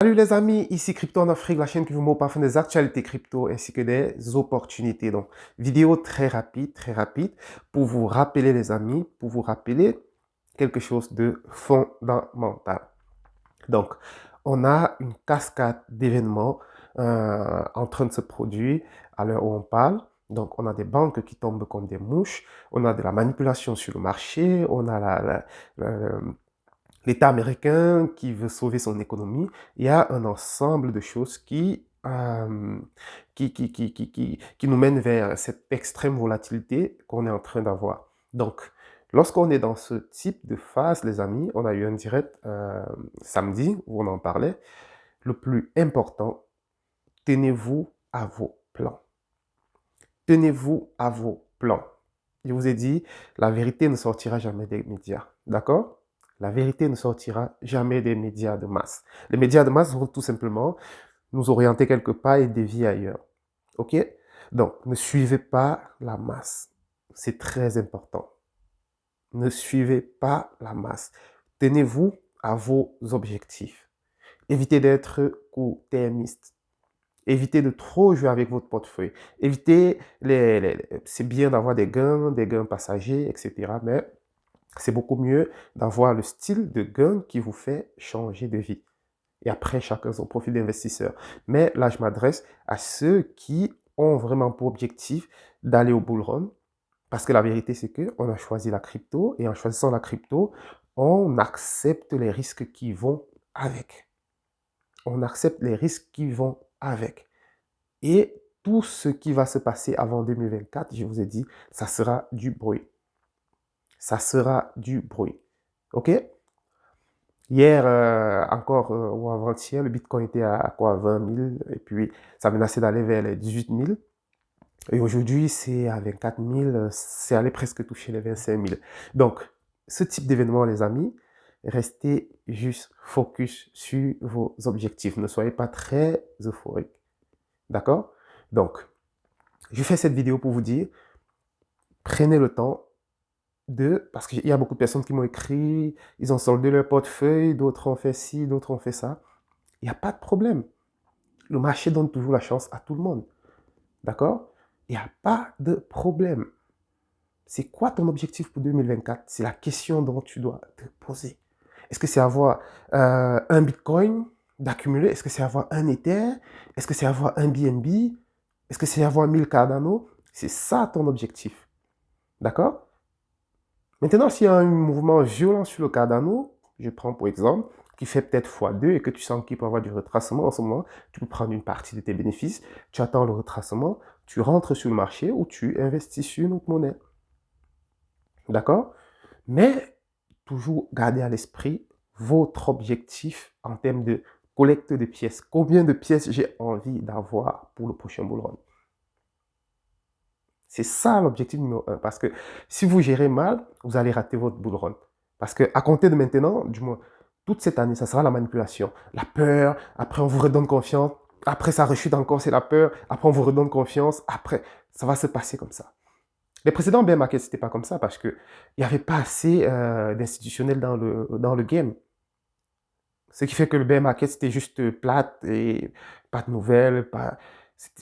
Salut les amis, ici Crypto en Afrique, la chaîne qui vous met au parfum des actualités crypto ainsi que des opportunités. Donc, vidéo très rapide, pour vous rappeler les amis, pour vous rappeler quelque chose de fondamental. Donc, on a une cascade d'événements en train de se produire à l'heure où on parle. Donc, on a des banques qui tombent comme des mouches, on a de la manipulation sur le marché, on a la- l'État américain qui veut sauver son économie. Il y a un ensemble de choses qui nous mènent vers cette extrême volatilité qu'on est en train d'avoir. Donc, lorsqu'on est dans ce type de phase, les amis, on a eu un direct samedi où on en parlait. Le plus important, tenez-vous à vos plans. Tenez-vous à vos plans. Je vous ai dit, la vérité ne sortira jamais des médias. D'accord? La vérité ne sortira jamais des médias de masse. Les médias de masse vont tout simplement nous orienter quelque part et dévier ailleurs. OK? Donc, ne suivez pas la masse. C'est très important. Ne suivez pas la masse. Tenez-vous à vos objectifs. Évitez d'être court-termiste. Évitez de trop jouer avec votre portefeuille. Évitez c'est bien d'avoir des gains passagers, etc. Mais c'est beaucoup mieux d'avoir le style de gain qui vous fait changer de vie. Et après, chacun son profil d'investisseur. Mais là, je m'adresse à ceux qui ont vraiment pour objectif d'aller au bull run. Parce que la vérité, c'est qu'on a choisi la crypto et en choisissant la crypto, on accepte les risques qui vont avec. On accepte les risques qui vont avec. Et tout ce qui va se passer avant 2024, je vous ai dit, ça sera du bruit. Ça sera du bruit. OK? Hier, encore, ou avant-hier, le Bitcoin était à quoi? 20 000. Et puis, ça menaçait d'aller vers les 18 000. Et aujourd'hui, c'est à 24 000. C'est allé presque toucher les 25 000. Donc, ce type d'événement, les amis, restez juste focus sur vos objectifs. Ne soyez pas très euphorique. D'accord? Donc, je fais cette vidéo pour vous dire, prenez le temps parce qu'il y a beaucoup de personnes qui m'ont écrit, ils ont soldé leur portefeuille, d'autres ont fait ci, d'autres ont fait ça. Il n'y a pas de problème. Le marché donne toujours la chance à tout le monde. D'accord? Il n'y a pas de problème. C'est quoi ton objectif pour 2024? C'est la question dont tu dois te poser. Est-ce que c'est avoir un Bitcoin d'accumuler? Est-ce que c'est avoir un Ether? Est-ce que c'est avoir un BNB? Est-ce que c'est avoir 1000 Cardano? C'est ça ton objectif. D'accord? Maintenant, s'il y a un mouvement violent sur le Cardano, je prends pour exemple, qui fait peut-être x2 et que tu sens qu'il peut avoir du retracement en ce moment, tu peux prendre une partie de tes bénéfices, tu attends le retracement, tu rentres sur le marché ou tu investis sur une autre monnaie. D'accord? Mais toujours garder à l'esprit votre objectif en termes de collecte de pièces. Combien de pièces j'ai envie d'avoir pour le prochain bull run? C'est ça l'objectif numéro un. Parce que si vous gérez mal, vous allez rater votre bull run. Parce que à compter de maintenant, du moins, toute cette année, ça sera la manipulation. La peur, après on vous redonne confiance, après ça rechute encore, c'est la peur, après on vous redonne confiance, après, ça va se passer comme ça. Les précédents bear markets, c'était pas comme ça parce que il n'y avait pas assez d'institutionnels dans le game. Ce qui fait que le bear market, c'était juste plate et pas de nouvelles, pas...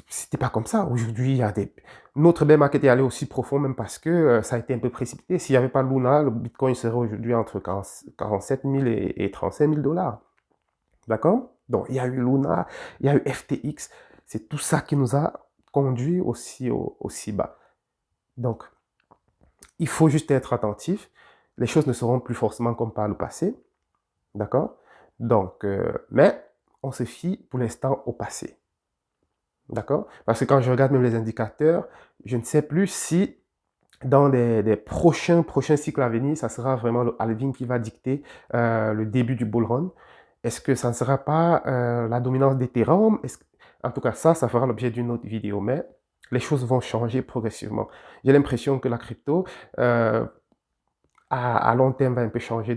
C'était pas comme ça. Aujourd'hui, il y a des... Notre bear market est allé aussi profond, même parce que ça a été un peu précipité. S'il n'y avait pas Luna, le Bitcoin serait aujourd'hui entre 47 000 et 35 000 dollars. D'accord? Donc, il y a eu Luna, il y a eu FTX. C'est tout ça qui nous a conduit aussi bas. Donc, il faut juste être attentif. Les choses ne seront plus forcément comme par le passé. D'accord? Donc, mais on se fie pour l'instant au passé. D'accord? Parce que quand je regarde même les indicateurs, je ne sais plus si dans les prochains cycles à venir, ça sera vraiment le halving qui va dicter le début du bull run. Est-ce que ça ne sera pas la dominance d'Ethereum? En tout cas, ça fera l'objet d'une autre vidéo. Mais les choses vont changer progressivement. J'ai l'impression que la crypto, à long terme, va un peu changer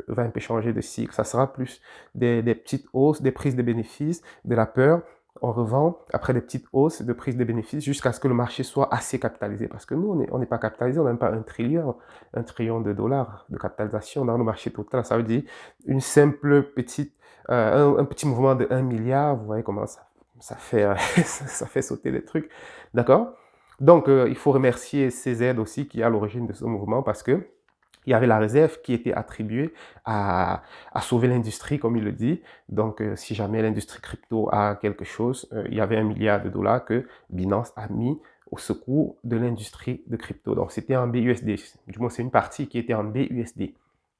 va un peu changer de cycle. Ça sera plus des petites hausses, des prises de bénéfices, de la peur, on revend après des petites hausses de prise de bénéfices jusqu'à ce que le marché soit assez capitalisé. Parce que nous, on n'est pas capitalisé, on n'a même pas un trillion de dollars de capitalisation dans le marché total. Ça veut dire une simple petite, un petit mouvement de 1 milliard. Vous voyez comment ça fait, ça fait sauter les trucs. D'accord? Donc, il faut remercier CZ aussi qui est à l'origine de ce mouvement parce que il y avait la réserve qui était attribuée à sauver l'industrie, comme il le dit. Donc, si jamais l'industrie crypto a quelque chose, il y avait 1 milliard de dollars que Binance a mis au secours de l'industrie de crypto. Donc, c'était en BUSD. Du moins, c'est une partie qui était en BUSD.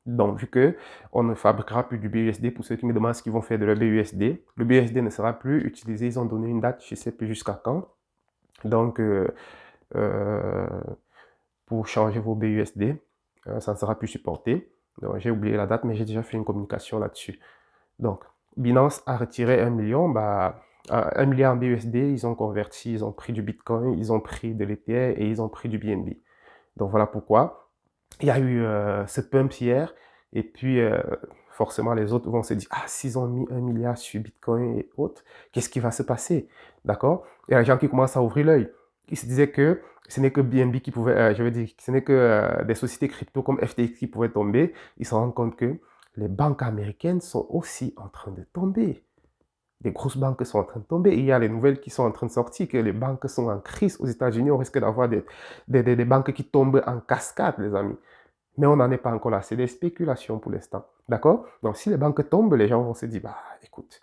Donc, vu que on ne fabriquera plus du BUSD, pour ceux qui me demandent ce qu'ils vont faire de leur BUSD, le BUSD ne sera plus utilisé. Ils ont donné une date, je ne sais plus jusqu'à quand. Donc, euh, pour changer vos BUSD, ça ne sera plus supporté. Donc, j'ai oublié la date, mais j'ai déjà fait une communication là-dessus. Donc, Binance a retiré 1 million, 1 milliard en BUSD, ils ont converti, ils ont pris du Bitcoin, ils ont pris de l'Ether et ils ont pris du BNB. Donc, voilà pourquoi. Il y a eu ce pump hier, et puis forcément les autres vont se dire, ah, s'ils ont mis 1 milliard sur Bitcoin et autres, qu'est-ce qui va se passer? D'accord? Il y a des gens qui commencent à ouvrir l'œil. Ils se disaient que ce n'est que BNB qui pouvait, je veux dire, ce n'est que des sociétés crypto comme FTX qui pouvaient tomber. Ils se rendent compte que les banques américaines sont aussi en train de tomber. Les grosses banques sont en train de tomber. Il y a les nouvelles qui sont en train de sortir, que les banques sont en crise aux États-Unis. On risque d'avoir des banques qui tombent en cascade, les amis. Mais on n'en est pas encore là. C'est des spéculations pour l'instant. D'accord? Donc, si les banques tombent, les gens vont se dire, bah, écoute,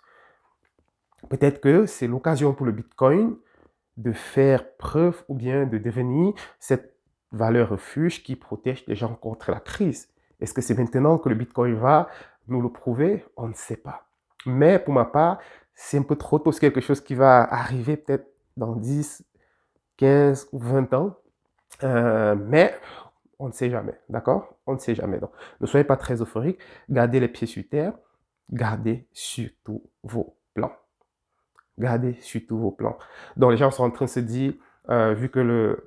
peut-être que c'est l'occasion pour le Bitcoin de faire preuve ou bien de devenir cette valeur refuge qui protège les gens contre la crise. Est-ce que c'est maintenant que le Bitcoin va nous le prouver? On ne sait pas. Mais pour ma part, c'est un peu trop tôt. C'est quelque chose qui va arriver peut-être dans 10, 15 ou 20 ans. Mais on ne sait jamais, d'accord? On ne sait jamais. Donc, ne soyez pas très euphorique. Gardez les pieds sur terre. Gardez surtout vos plans. Gardez surtout vos plans. Donc, les gens sont en train de se dire, vu que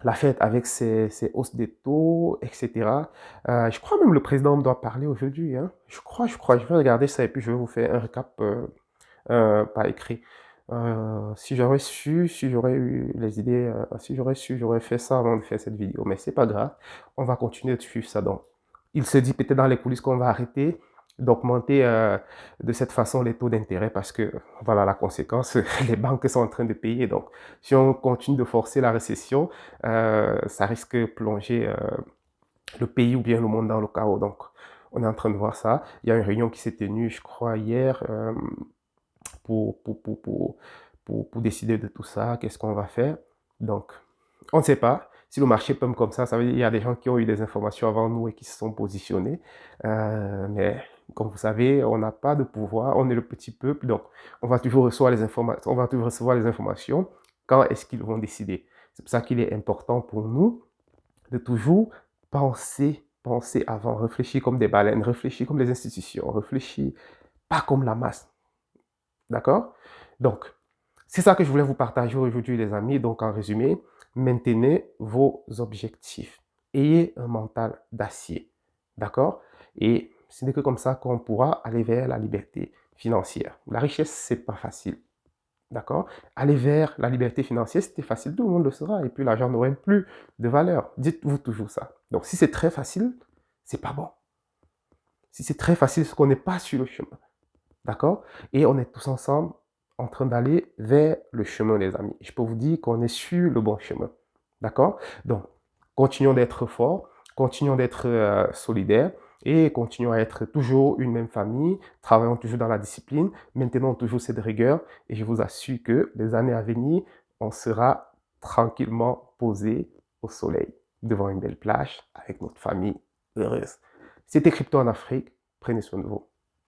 la Fed avec ses hausses des taux, etc. Je crois même le président doit parler aujourd'hui. Hein. Je crois. Je vais regarder ça et puis je vais vous faire un récap par écrit. Si j'aurais su, si j'aurais eu les idées, si j'aurais su, j'aurais fait ça avant de faire cette vidéo. Mais c'est pas grave, on va continuer de suivre ça. Donc, il se dit peut-être dans les coulisses qu'on va arrêter d'augmenter de cette façon les taux d'intérêt parce que voilà la conséquence, les banques sont en train de payer. Donc, si on continue de forcer la récession, ça risque de plonger le pays ou bien le monde dans le chaos. Donc, on est en train de voir ça. Il y a une réunion qui s'est tenue, je crois, hier pour, pour, pour, pour, pour décider de tout ça, qu'est-ce qu'on va faire. Donc, on ne sait pas. Si le marché tombe comme ça veut dire qu'il y a des gens qui ont eu des informations avant nous et qui se sont positionnés. Mais comme vous savez, on n'a pas de pouvoir, on est le petit peuple, donc on va toujours recevoir les informations, quand est-ce qu'ils vont décider. C'est pour ça qu'il est important pour nous de toujours penser avant, réfléchir comme des baleines, réfléchir comme les institutions, réfléchir pas comme la masse. D'accord? Donc, c'est ça que je voulais vous partager aujourd'hui, les amis. Donc, en résumé, maintenez vos objectifs. Ayez un mental d'acier. D'accord? Et ce n'est que comme ça qu'on pourra aller vers la liberté financière. La richesse, c'est pas facile. D'accord? Aller vers la liberté financière, c'était facile, tout le monde le saura. Et puis, l'argent n'aurait plus de valeur. Dites-vous toujours ça. Donc, si c'est très facile, c'est pas bon. Si c'est très facile, c'est qu'on n'est pas sur le chemin. D'accord? Et on est tous ensemble en train d'aller vers le chemin, les amis. Je peux vous dire qu'on est sur le bon chemin. D'accord? Donc, continuons d'être forts, continuons d'être solidaires et continuons à être toujours une même famille, travaillons toujours dans la discipline, maintenons toujours cette rigueur et je vous assure que les années à venir, on sera tranquillement posé au soleil, devant une belle plage, avec notre famille heureuse. C'était Crypto en Afrique. Prenez soin de vous.